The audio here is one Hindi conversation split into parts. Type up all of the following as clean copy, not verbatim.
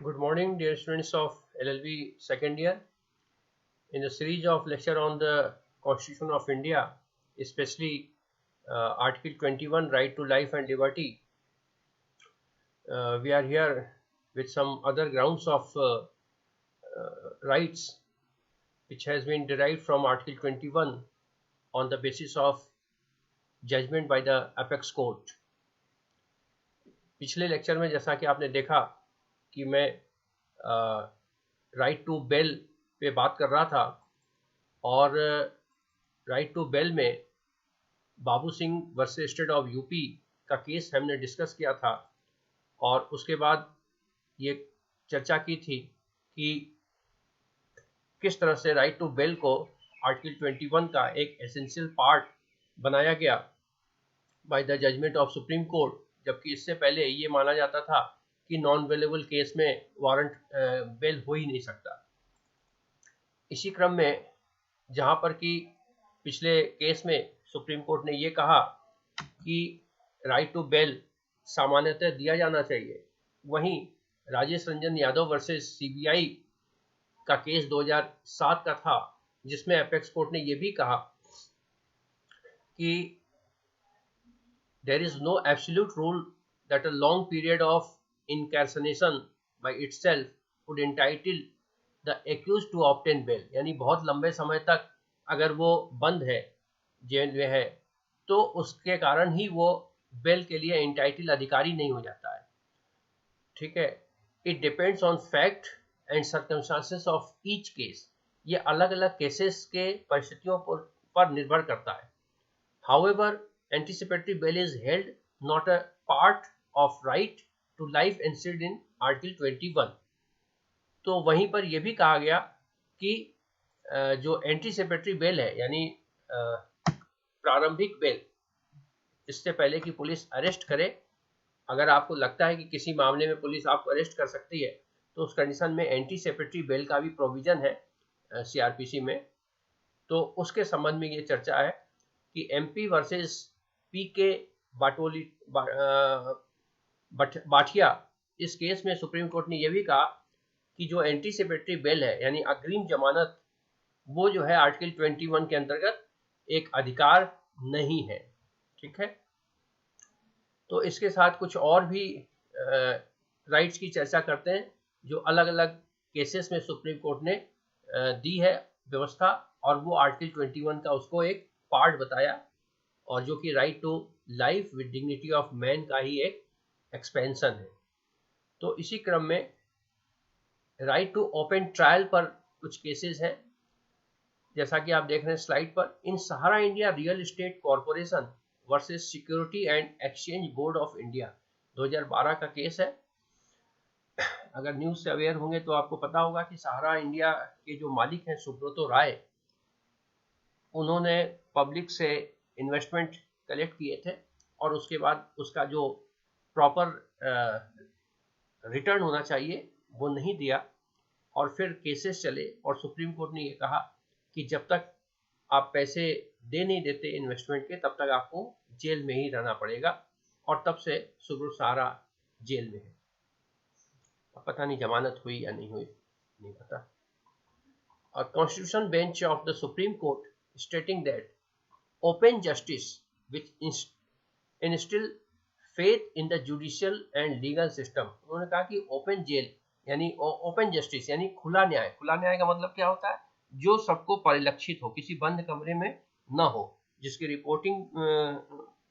Good morning, dear students of LLB second year. In the series of lecture on the Constitution of India, especially Article 21, Right to Life and Liberty, we are here with some other grounds of rights which has been derived from Article 21 on the basis of judgment by the apex court. पिछले लेक्चर में जैसा कि आपने देखा कि मैं राइट टू बेल पे बात कर रहा था और राइट टू बेल में Babu Singh versus state of UP का केस हमने डिस्कस किया था और उसके बाद ये चर्चा की थी कि किस तरह से राइट टू बेल को आर्टिकल 21 का एक एसेंशियल पार्ट बनाया गया by the judgment of supreme court, जबकि इससे पहले ये माना जाता था कि नॉन बेलेबल केस में वारंट बेल हो ही नहीं सकता। इसी क्रम में जहां पर कि पिछले केस में सुप्रीम कोर्ट ने ये कहा कि राइट टू बेल सामान्यतः दिया जाना चाहिए, वहीं राजेश रंजन यादव वर्सेस सीबीआई का केस 2007 का था जिसमें एपेक्स कोर्ट ने ये भी कहा कि there is no absolute rule that a long period of incarceration by itself would entitle the accused to obtain bail। यानी बहुत लंबे समय तक अगर वो बंद है, जेल में है, तो उसके कारण ही वो बेल के लिए इंटाइटल अधिकारी नहीं हो जाता है। ठीक है, it depends on fact and circumstances of each case. ये अलग अलग केसेस के परिस्थितियों पर निर्भर करता है। However, anticipatory bail is held not a part of right to life enshrined in Article 21। तो वहीं पर यह भी कहा गया कि जो एंटीसिपेटरी बेल है यानी प्रारंभिक बेल, इससे पहले कि पुलिस अरेस्ट करे, अगर आपको लगता है कि किसी मामले में पुलिस आपको अरेस्ट कर सकती है तो उस कंडीशन में एंटीसिपेटरी बेल का भी प्रोविजन है सीआरपीसी में। तो उसके संबंध में ये चर्चा है कि एमपी वर्सेस पीके बाठिया, इस केस में सुप्रीम कोर्ट ने यह भी कहा कि जो एंटीसिपेटरी बेल है यानी अग्रिम जमानत, वो जो है आर्टिकल 21 के अंतर्गत एक अधिकार नहीं है। ठीक है, तो इसके साथ कुछ और भी राइट्स की चर्चा करते हैं जो अलग अलग केसेस में सुप्रीम कोर्ट ने दी है व्यवस्था, और वो आर्टिकल 21 का उसको एक पार्ट बताया, और जो कि right to life with dignity of man का ही एक एक्सपेंशन है। तो इसी क्रम में राइट टू ओपन ट्रायल पर कुछ केसेस हैं, जैसा कि आप देख रहे हैं स्लाइड पर। In Sahara India real estate corporation versus security and exchange board of India 2012 का केस है। अगर न्यूज से अवेयर होंगे तो आपको पता होगा कि सहारा इंडिया के जो मालिक हैं सुब्रतो राय, उन्होंने पब्लिक से इन्वेस्टमेंट कलेक्ट किए थे और उसके बाद उसका जो प्रॉपर रिटर्न होना चाहिए वो नहीं दिया, और फिर केसेस चले और सुप्रीम कोर्ट ने ये कहा कि जब तक आप पैसे दे नहीं देते इन्वेस्टमेंट के तब तक आपको जेल में ही रहना पड़ेगा, और तब से सुब्रत सहारा जेल में है। अब पता नहीं जमानत हुई या नहीं हुई, नहीं पता। और constitution bench of the supreme court stating that open justice which instill faith in the judicial and legal system। उन्होंने कहा कि ओपन जेल यानी ओपन जस्टिस यानी खुला न्याय। खुला न्याय का मतलब क्या होता है? जो सबको परिलक्षित हो, किसी बंद कमरे में ना हो, जिसकी रिपोर्टिंग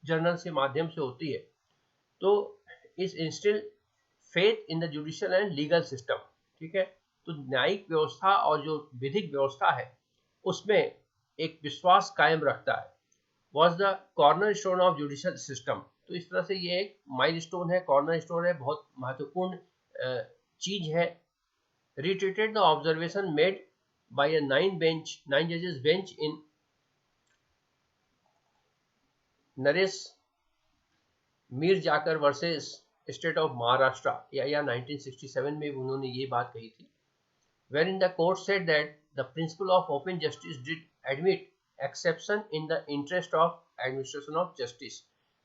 जर्नल के माध्यम से होती है। तो इस instil faith in the judicial and legal system. ठीक है, तो न्यायिक व्यवस्था और जो विधिक व्यवस्था है उसमें एक विश्वास कायम रखता है। Was the cornerstone of judicial system. तो इस तरह से ये एक माइल स्टोन है, कॉर्नर स्टोन है, बहुत महत्वपूर्ण चीज है। Reiterated the observation made by a 9 जजेस बेंच इन नरेश मीर जाकर वर्सेस स्टेट ऑफ महाराष्ट्र, या 1967 में उन्होंने ये बात कही थी। wherein the court said that the principle of open justice did admit exception in the interest of administration of justice।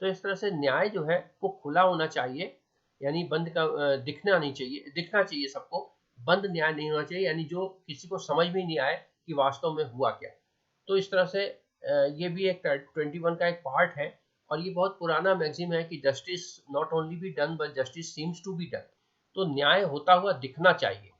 तो इस तरह से न्याय जो है वो खुला होना चाहिए, यानी बंद का दिखना नहीं चाहिए, दिखना चाहिए सबको, बंद न्याय नहीं होना चाहिए, यानी जो किसी को समझ में नहीं आए कि वास्तव में हुआ क्या। तो इस तरह से ये भी एक 21 का एक पार्ट है, और ये बहुत पुराना मैगजीम है कि justice not only be done but justice seems to be done. तो न्याय होता हुआ दिखना चाहिए।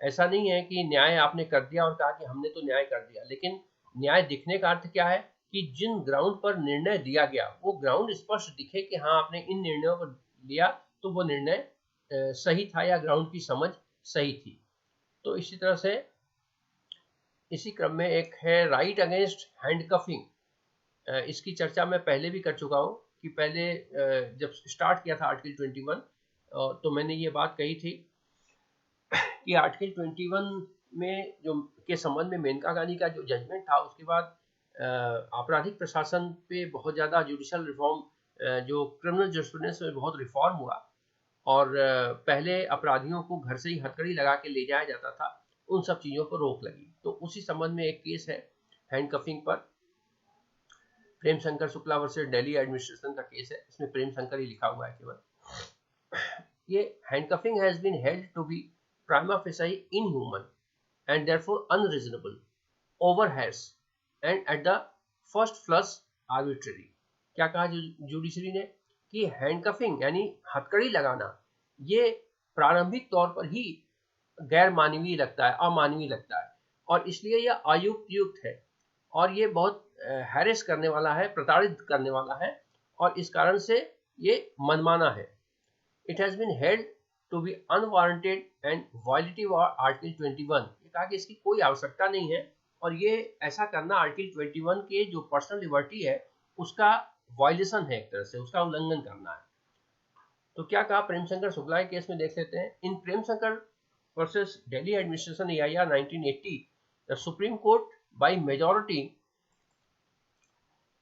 ऐसा नहीं है कि न्याय आपने कर दिया और कहा कि हमने तो न्याय कर दिया, लेकिन न्याय दिखने का अर्थ क्या है कि जिन ग्राउंड पर निर्णय दिया गया वो ग्राउंड स्पष्ट दिखे कि हाँ आपने इन निर्णयों को लिया तो वो निर्णय सही था या ग्राउंड की समझ सही थी। तो इसी तरह से इसी क्रम में एक है राइट अगेंस्ट हैंडकफिंग। इसकी चर्चा मैं पहले भी कर चुका हूँ कि पहले जब स्टार्ट किया था आर्टिकल 21 तो मैंने ये बात कही थी कि आर्टिकल 21 में जो के संबंध में मेनका गांधी का जो जजमेंट था उसके बाद आपराधिक प्रशासन पे बहुत ज़्यादा जुडिशल रिफॉर्म, जो क्रिमिनल जस्टिस में बहुत रिफॉर्म हुआ, और पहले अपराधियों को घर से ही हथकड़ी लगा के ले जाया जाता था, उन सब चीज़ों पर रोक लगी। तो उसी संबंध में एक केस है हैंडकफिंग पर, प्रेम शंकर शुक्ला वर्सेस दिल्ली एडमिनिस्ट्रेशन का केस है, इसमें प्रेम शंकर ही लिखा हुआ है केवल। ये handcuffing has been held to be prima facie inhuman and therefore unreasonable, overheads and at the first flush arbitrary। क्या कहा जुडिशरी ने कि हैंडकफिंग यानी हथकड़ी लगाना ये प्रारंभिक तौर पर ही गैर मानवीय लगता है, अमानवीय लगता है, और इसलिए यह अयुक्त है, और ये बहुत हैरेस करने वाला है, प्रताड़ित करने वाला है, और इस कारण से ये मनमाना है। It has been held to be unwarranted and violative of article 21। ये कहा कि इसकी कोई आवश्यकता नहीं है, और ये ऐसा करना आर्टिकल 21 के जो पर्सनल लिबर्टी है उसका वायलेशन है, एक तरह से उसका उल्लंघन करना है। तो क्या कहा प्रेमशंकर शुक्ला के केस में, देख लेते हैं। In Premshankar versus Delhi administration EIR 1980, the supreme court by majority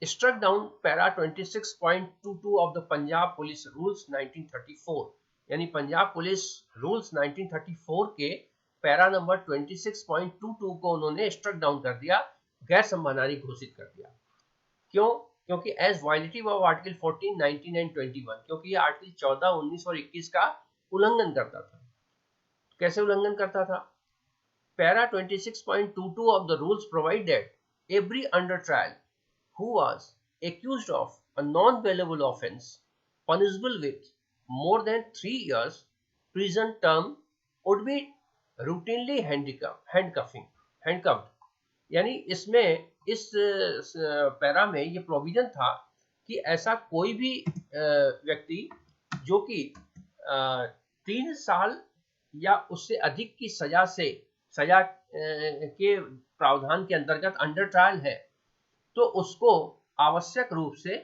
struck down para 26.22 of the Punjab Police Rules 1934। यानी पंजाब पुलिस रूल्स 1934 के पैरा नंबर 26.22 को उन्होंने स्ट्रक डाउन कर दिया, गैर संवैधानिक घोषित कर दिया। क्यों? क्योंकि as violative of article 14, 19 and 21, क्योंकि ये आर्टिकल 14, 19 और 21 का उल्लंघन करता था। कैसे उल्लंघन करता था? Para 26.22 of the rules provide that every under trial who was accused of a non-bailable offence punishable with more than 3 years prison term would be routinely handcuffed। यानी इसमें इस पैरा में ये प्रोविजन था कि ऐसा कोई भी व्यक्ति जो कि 3 साल या उससे अधिक की सजा के प्रावधान के अंतर्गत अंडर ट्रायल है, तो उसको आवश्यक रूप से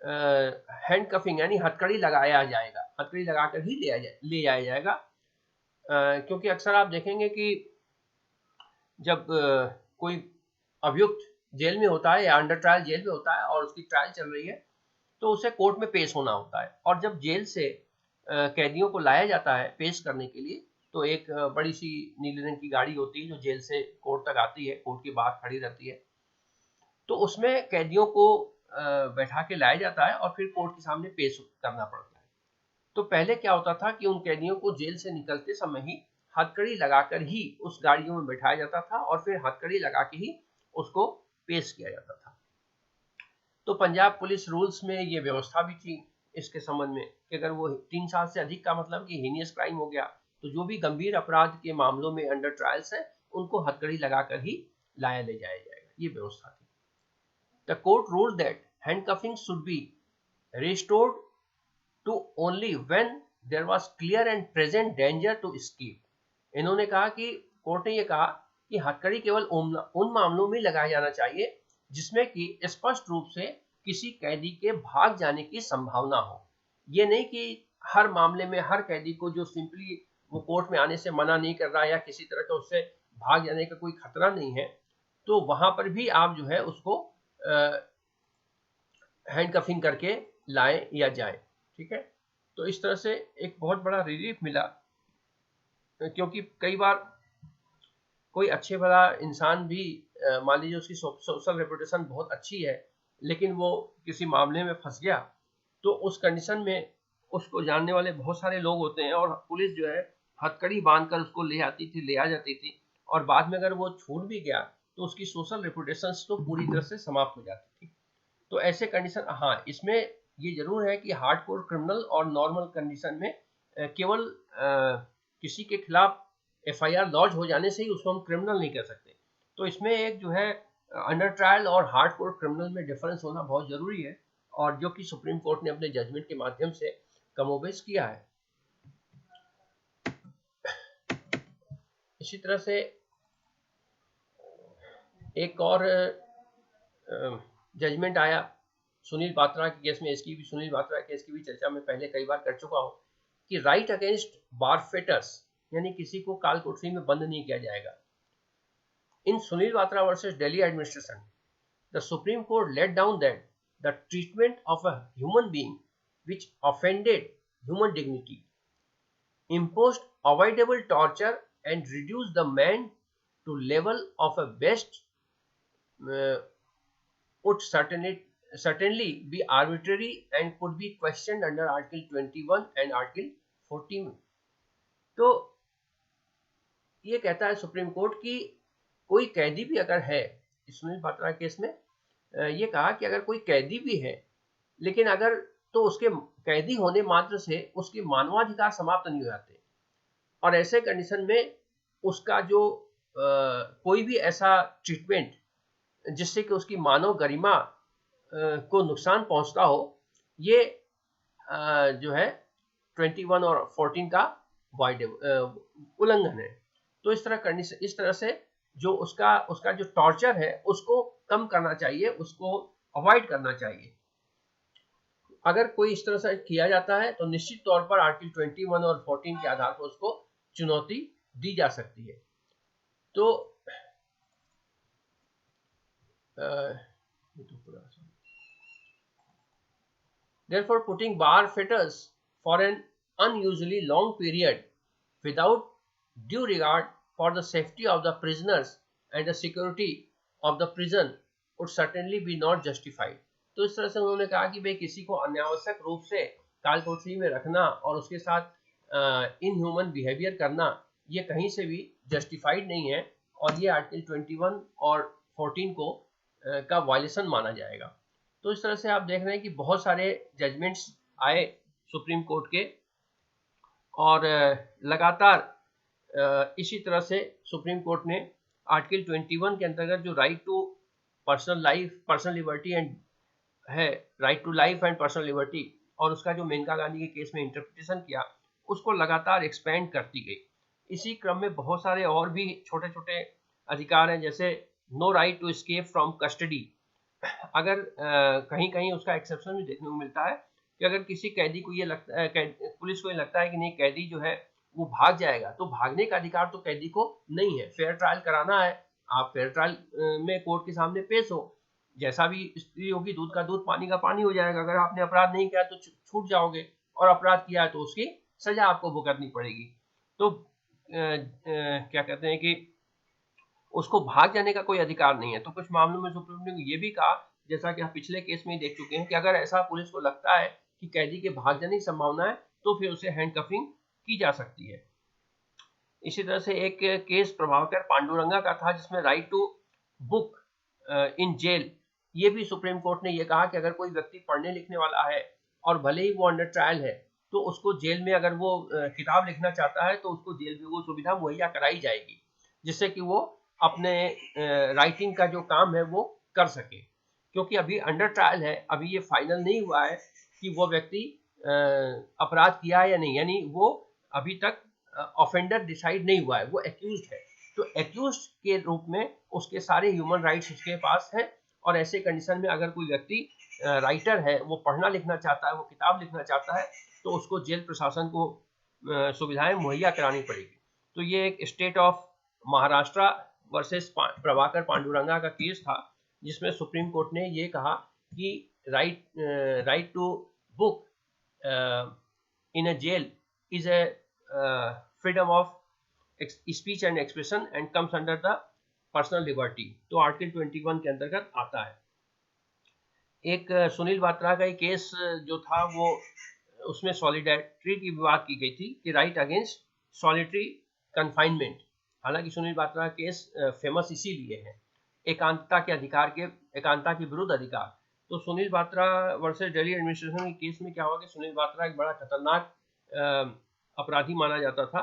हैंडकफिंग यानी हथकड़ी लगाया जाएगा, हथकड़ी लगाकर ही ले जाया जाएगा। क्योंकि अक्सर आप देखेंगे कि जब कोई अभियुक्त जेल में होता है या अंडर ट्रायल जेल में होता है और उसकी ट्रायल चल रही है, तो उसे कोर्ट में पेश होना होता है, और जब जेल से कैदियों को लाया जाता है पेश करने के लिए, तो एक बड़ी सी नीले रंग की गाड़ी होती है जो जेल से कोर्ट तक आती है, कोर्ट के बाहर खड़ी रहती है। तो उसमें कैदियों को बैठा के लाया जाता है और फिर कोर्ट के सामने पेश करना पड़ता है। तो पहले क्या होता था कि उन कैदियों को जेल से निकलते समय ही हथकड़ी लगाकर ही उस गाड़ियों में बैठाया जाता था और फिर हथकड़ी लगा के ही उसको पेश किया जाता था। तो पंजाब पुलिस रूल्स में ये व्यवस्था भी थी इसके संबंध में कि अगर वो 3 साल से अधिक का मतलब कि हीनियस क्राइम हो गया, तो जो भी गंभीर अपराध के मामलों में अंडर ट्रायल्स है उनको हथकड़ी लगाकर ही लाया ले जाया जाएगा, ये व्यवस्था थी। The court ruled that handcuffing should be restored to only when there was clear and present danger to escape। इन्होंने कहा कि कोर्ट ने ये कहा कि हथकड़ी केवल उन मामलों में लगाया जाना चाहिए जिसमें कि स्पष्ट रूप से किसी कैदी के भाग जाने की संभावना हो। ये नहीं कि हर मामले में हर कैदी को जो सिंपली वो कोर्ट में आने से मना नहीं कर रहा या किसी तरह का उससे भाग जाने का कोई खतरा नहीं है, तो वहां पर भी आप जो है उसको हैंडकफिंग करके लाएं या जाएं। ठीक है, तो इस तरह से एक बहुत बड़ा रिलीफ मिला, क्योंकि कई बार कोई अच्छे भला इंसान भी मान लीजिए उसकी सोशल रेपुटेशन बहुत अच्छी है लेकिन वो किसी मामले में फंस गया, तो उस कंडीशन में उसको जानने वाले बहुत सारे लोग होते हैं और पुलिस जो है हथकड़ी बांधकर उसको ले आती थी, ले आ जाती थी, और बाद में अगर वो छूट भी गया तो उसकी सोशल रेपुटेशन तो पूरी तरह से समाप्त हो जाती थी। तो ऐसे कंडीशन, हाँ, इसमें ये जरूर है कि हार्डकोर क्रिमिनल और नॉर्मल कंडीशन में केवल किसी के खिलाफ एफआईआर लॉन्च हो जाने से ही उसको हम क्रिमिनल नहीं कह सकते। तो इसमें एक जो है अंडर ट्रायल और हार्डकोर क्रिमिनल में डिफरेंस होना बहुत जरूरी है, और जो कि सुप्रीम कोर्ट ने अपने जजमेंट के माध्यम से कमोबेश किया है। इसी तरह से एक और जजमेंट आया सुनील पात्रा के केस में। इसकी भी, सुनील पात्रा केस की भी चर्चा मैं पहले कई बार कर चुका हूं कि राइट अगेंस्ट बारफेटर्स, यानी किसी को काल कोठरी में बंद नहीं किया जाएगा। In Sunil Patra versus Delhi administration, the supreme court laid down that the treatment of a human being which offended human dignity, imposed avoidable torture and reduced the man to level of a best would certainly be arbitrary and could be questioned under Article 21 and Article 14. तो ये कहता है सुप्रीम कोर्ट कि कोई कैदी भी अगर है, सुनील पात्रा केस में ये कहा कि अगर कोई कैदी भी है, लेकिन अगर तो उसके कैदी होने मात्र से उसके मानवाधिकार समाप्त नहीं हो जाते, और ऐसे कंडीशन में उसका जो कोई भी ऐसा ट्रीटमेंट जिससे कि उसकी मानव गरिमा को नुकसान पहुंचता हो, ये जो है 21 और 14 का उल्लंघन है। तो इस तरह से जो उसका जो टॉर्चर है उसको कम करना चाहिए, उसको अवॉइड करना चाहिए। अगर कोई इस तरह से किया जाता है तो निश्चित तौर पर आर्टिकल 21 और 14 के आधार पर उसको चुनौती दी जा सकती है। तो therefore putting bar fetters for an unusually long period without due regard for the safety of the prisoners and the security of the prison would certainly be not justified. तो इस तरह से उन्होंने कहा कि भाई किसी को अनावश्यक रूप से काल कोठरी में रखना और उसके साथ इनह्यूमन बिहेवियर करना, ये कहीं से भी जस्टिफाइड नहीं है, और ये आर्टिकल 21 और 14 को का वायलेशन माना जाएगा। तो इस तरह से आप देख रहे हैं कि बहुत सारे जजमेंट्स आए सुप्रीम कोर्ट के, और लगातार इसी तरह से सुप्रीम कोर्ट ने आर्टिकल 21 के अंतर्गत जो right to personal life, personal liberty and है, right to life and personal liberty, और उसका जो मेनका गांधी के केस में इंटरप्रिटेशन किया, उसको लगातार एक्सपेंड करती गई। इसी क्रम में बहुत सारे और भी छोटे छोटे अधिकार हैं, जैसे no right to escape from custody. अगर कहीं कहीं उसका एक्सेप्शन भी देखने को मिलता है कि अगर किसी कैदी को ये लगता है, पुलिस को ये लगता है कि नहीं कैदी जो है वो भाग जाएगा, तो भागने का अधिकार तो कैदी को नहीं है। फेयर ट्रायल कराना है, आप फेयर ट्रायल में कोर्ट के सामने पेश हो, जैसा भी स्थिति होगी दूध का दूध पानी का पानी हो जाएगा। अगर आपने अपराध नहीं किया तो छूट जाओगे, और अपराध किया है तो उसकी सजा आपको भुगतनी पड़ेगी। तो क्या कहते हैं कि उसको भाग जाने का कोई अधिकार नहीं है। तो कुछ मामलों में सुप्रीम कोर्ट ने ये भी कहा, जैसा कि हम पिछले केस में ही देख चुके हैं, कि अगर ऐसा पुलिस को लगता है कि कैदी के भाग जाने की संभावना है तो फिर उसे हैंडकफिंग की जा सकती है। इसी तरह से एक केस प्रभाकर पांडुरंगा का था, जिसमें right to book in jail, ये भी सुप्रीम कोर्ट ने ये कहा कि अगर कोई व्यक्ति पढ़ने लिखने वाला है और भले ही वो अंडर ट्रायल है, तो उसको जेल में अगर वो किताब लिखना चाहता है तो उसको जेल में वो सुविधा मुहैया कराई जाएगी, जिससे कि वो अपने राइटिंग का जो काम है वो कर सके। क्योंकि अभी अंडर ट्रायल है, अभी ये फाइनल नहीं हुआ है कि वो व्यक्ति अपराध किया है या नहीं, यानी वो अभी तक ऑफेंडर डिसाइड नहीं हुआ है, वो एक्यूज्ड है। तो एक्यूज्ड के रूप में उसके सारे ह्यूमन राइट्स उसके पास हैं, और ऐसे कंडीशन में अगर कोई व्यक्ति राइटर है, वो पढ़ना लिखना चाहता है, वो किताब लिखना चाहता है, तो उसको जेल प्रशासन को सुविधाएं मुहैया करानी पड़ेगी। तो ये एक state of Maharashtra versus Prabhakar Panduranga का केस था, जिसमें सुप्रीम कोर्ट ने ये कहा कि right to book in a jail is a freedom of speech and expression and comes under the personal liberty. तो आर्टिकल 21 के अंतर्गत आता है। एक सुनील पात्रा का केस जो था वो उसमें सॉलिडेरिटी की बात की गई थी कि राइट अगेंस्ट सॉलिटरी कन्फाइनमेंट। हालांकि सुनील बात्रा केस फेमस इसीलिए है, एकांतता के विरुद्ध अधिकार। तो सुनील बात्रा वर्सेस दिल्ली एडमिनिस्ट्रेशन के केस में क्या हुआ कि सुनील बात्रा एक बड़ा खतरनाक अपराधी माना जाता था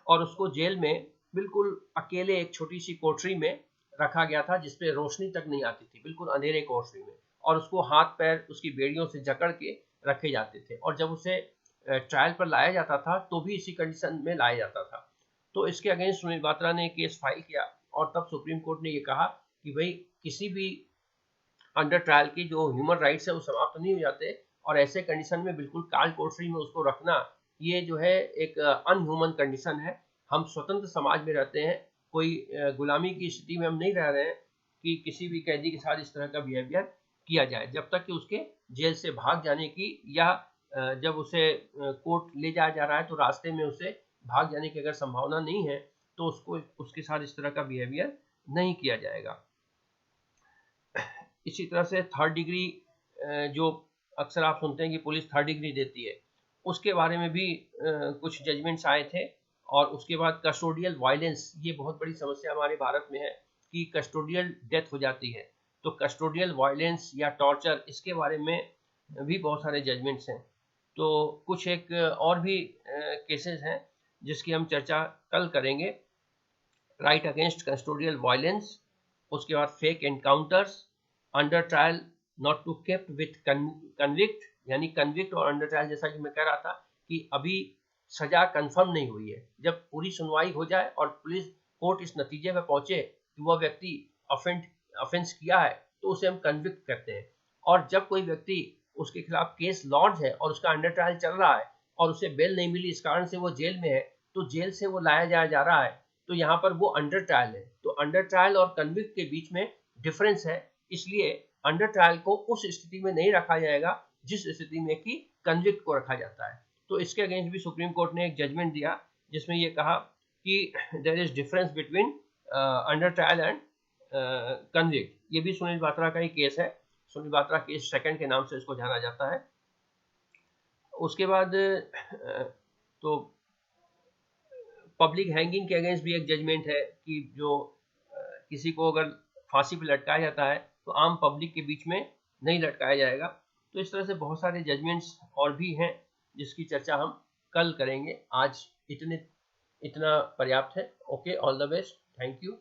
और उसको जेल में बिल्कुल अकेले एक छोटी सी कोठरी में रखा गया था जिसपे रोशनी तक नहीं आती थी, बिल्कुल अंधेरे कोठरी में, और उसको हाथ पैर उसकी बेड़ियों से जकड़ के रखे जाते थे और जब उसे ट्रायल पर लाया जाता था तो भी इसी कंडीशन में लाया जाता था। तो इसके अगेंस्ट सुनील बात्रा ने केस फाइल किया और तब सुप्रीम कोर्ट ने ये कहा कि भाई किसी भी अंडर ट्रायल की जो ह्यूमन राइट्स है वो समाप्त नहीं हो जाते और ऐसे कंडीशन में बिल्कुल काल कोठरी में उसको रखना ये जो है एक अनह्यूमन कंडीशन है। हम स्वतंत्र समाज में रहते हैं, कोई गुलामी की स्थिति में हम नहीं रह रहे हैं कि किसी भी कैदी के साथ इस तरह का बिहेवियर किया जाए, जब तक कि उसके जेल से भाग जाने की या जब उसे कोर्ट ले जाया जा रहा है तो रास्ते में उसे भाग जाने की अगर संभावना नहीं है तो उसको उसके साथ इस तरह का बिहेवियर नहीं किया जाएगा। इसी तरह से थर्ड डिग्री जो अक्सर आप सुनते हैं कि पुलिस थर्ड डिग्री देती है, उसके बारे में भी कुछ जजमेंट्स आए थे। और उसके बाद कस्टोडियल वायलेंस, ये बहुत बड़ी समस्या हमारे भारत में है कि कस्टोडियल डेथ हो जाती है, तो कस्टोडियल वायलेंस या टॉर्चर, इसके बारे में भी बहुत सारे जजमेंट्स हैं। तो कुछ एक और भी केसेस हैं जिसकी हम चर्चा कल करेंगे। राइट अगेंस्ट कस्टोडियल वायलेंस, उसके बाद fake encounters, under trial not to kept with convict, यानी कन्विक्ट और अंडर ट्रायल, जैसा कि मैं कह रहा था कि अभी सजा कंफर्म नहीं हुई है, जब पूरी सुनवाई हो जाए और पुलिस कोर्ट इस नतीजे पर पहुंचे कि वह व्यक्ति ऑफेंस किया है तो उसे हम कन्विक्ट करते हैं। और जब कोई व्यक्ति उसके खिलाफ केस लॉन्च है और उसका अंडर ट्रायल चल रहा है और उसे बेल नहीं मिली, इस कारण से वो जेल में है, तो जेल से वो लाया जा रहा है, तो यहाँ पर वो अंडर ट्रायल है। तो अंडर ट्रायल और कन्विक्ट के बीच में डिफरेंस है, इसलिए अंडर ट्रायल को उस स्थिति में नहीं रखा जाएगा जिस स्थिति में कि कन्विक्ट को रखा जाता है। तो इसके अगेंस्ट भी सुप्रीम कोर्ट ने एक जजमेंट दिया जिसमें ये कहा कि there is difference between under trial and convict. ये भी सुनील बात्रा का ही केस है, सुनील बात्रा केस सेकंड के नाम से इसको जाना जाता है। उसके बाद तो पब्लिक हैंगिंग के अगेंस्ट भी एक जजमेंट है कि जो किसी को अगर फांसी पे लटकाया जाता है तो आम पब्लिक के बीच में नहीं लटकाया जाएगा। तो इस तरह से बहुत सारे जजमेंट्स और भी हैं जिसकी चर्चा हम कल करेंगे। आज इतना पर्याप्त है। Okay, all the best, thank you.